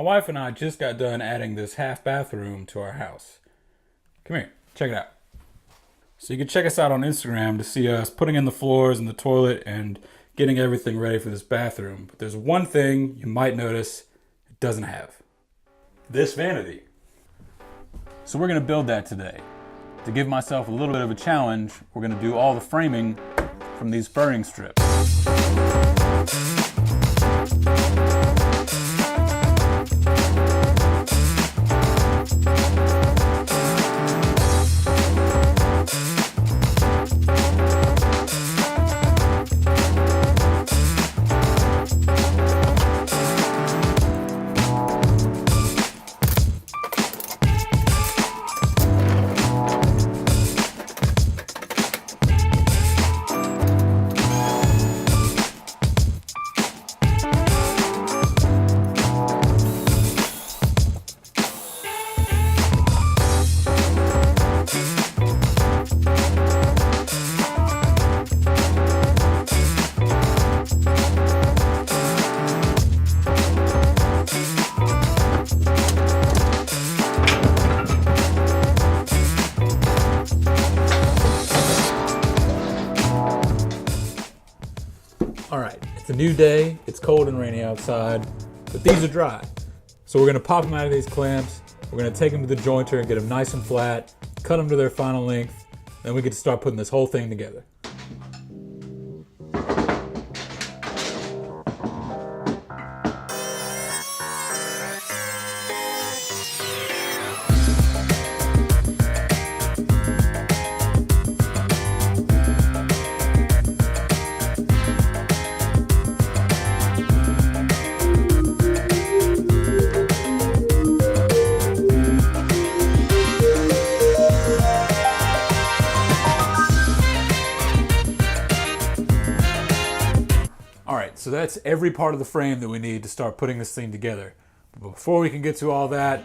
wife and I just got done adding this half bathroom to our house. Come here, check it out. So you can check us out on Instagram to see us putting in the floors and the toilet and getting everything ready for this bathroom. But there's one thing you might notice it doesn't have. This vanity. So we're gonna build that today. To give myself a little bit of a challenge, we're gonna do all the framing from these furring strips. All right, it's a new day, it's cold and rainy outside, but these are dry. So we're gonna pop them out of these clamps, we're gonna take them to the jointer and get them nice and flat, cut them to their final length, then we get to start putting this whole thing together. Alright, so that's every part of the frame that we need to start putting this thing together. But before we can get to all that,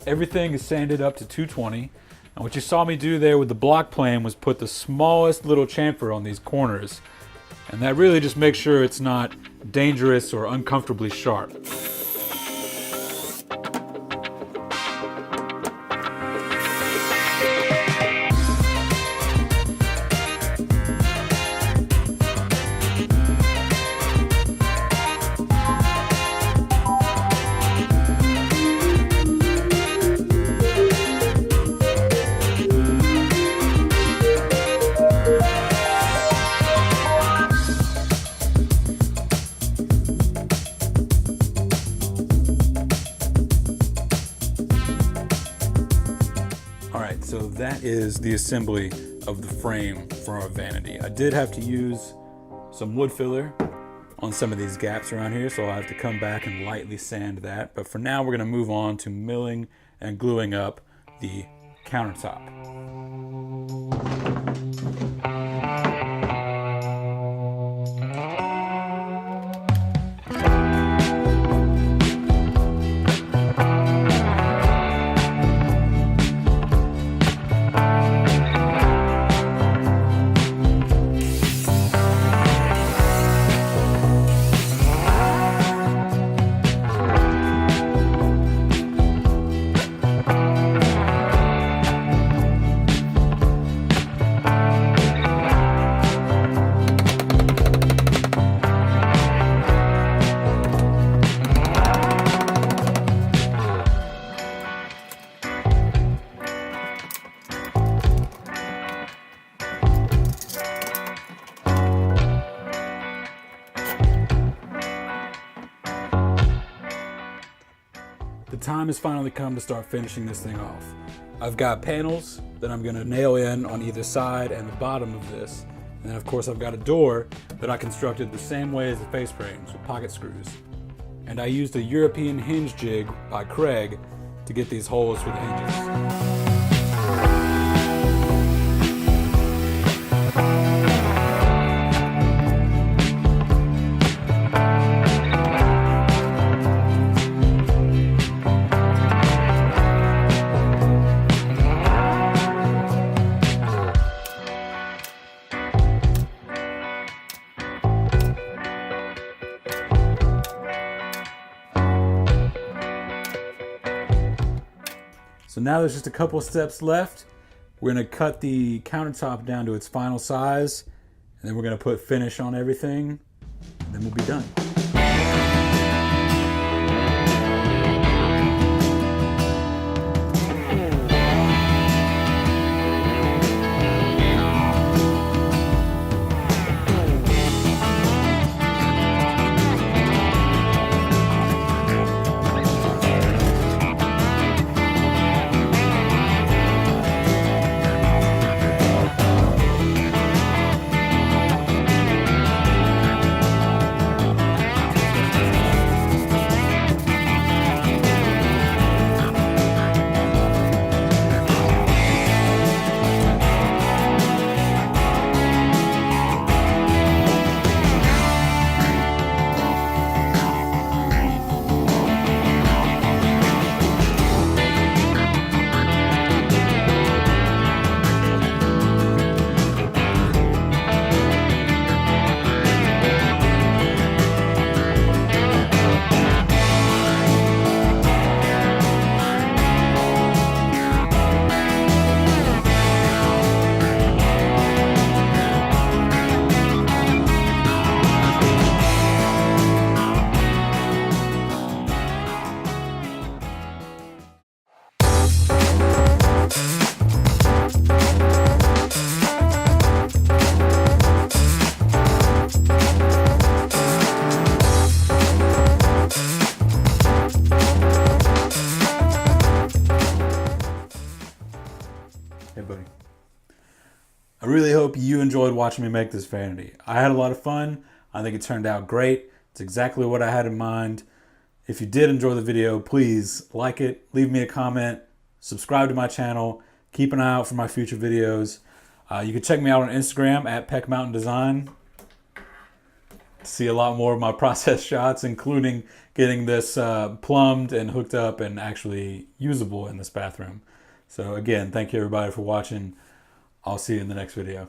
everything is sanded up to 220. And what you saw me do there with the block plane was put the smallest little chamfer on these corners. And that really just makes sure it's not dangerous or uncomfortably sharp. Alright, so that is the assembly of the frame for our vanity. I did have to use some wood filler on some of these gaps around here, so I'll have to come back and lightly sand that. But for now, we're going to move on to milling and gluing up the countertop. The time has finally come to start finishing this thing off. I've got panels that I'm gonna nail in on either side and the bottom of this. And then of course I've got a door that I constructed the same way as the face frames with pocket screws. And I used a European hinge jig by Craig to get these holes for the hinges. So now there's just a couple steps left. We're gonna cut the countertop down to its final size, and then we're gonna put finish on everything, and then we'll be done. Hey buddy. I really hope you enjoyed watching me make this vanity. I had a lot of fun. I think it turned out great. It's exactly what I had in mind. If you did enjoy the video, please like it, leave me a comment, subscribe to my channel, keep an eye out for my future videos. You can check me out on Instagram at Peck Mountain Design to see a lot more of my process shots, including getting this plumbed and hooked up and actually usable in this bathroom. So again, thank you everybody for watching. I'll see you in the next video.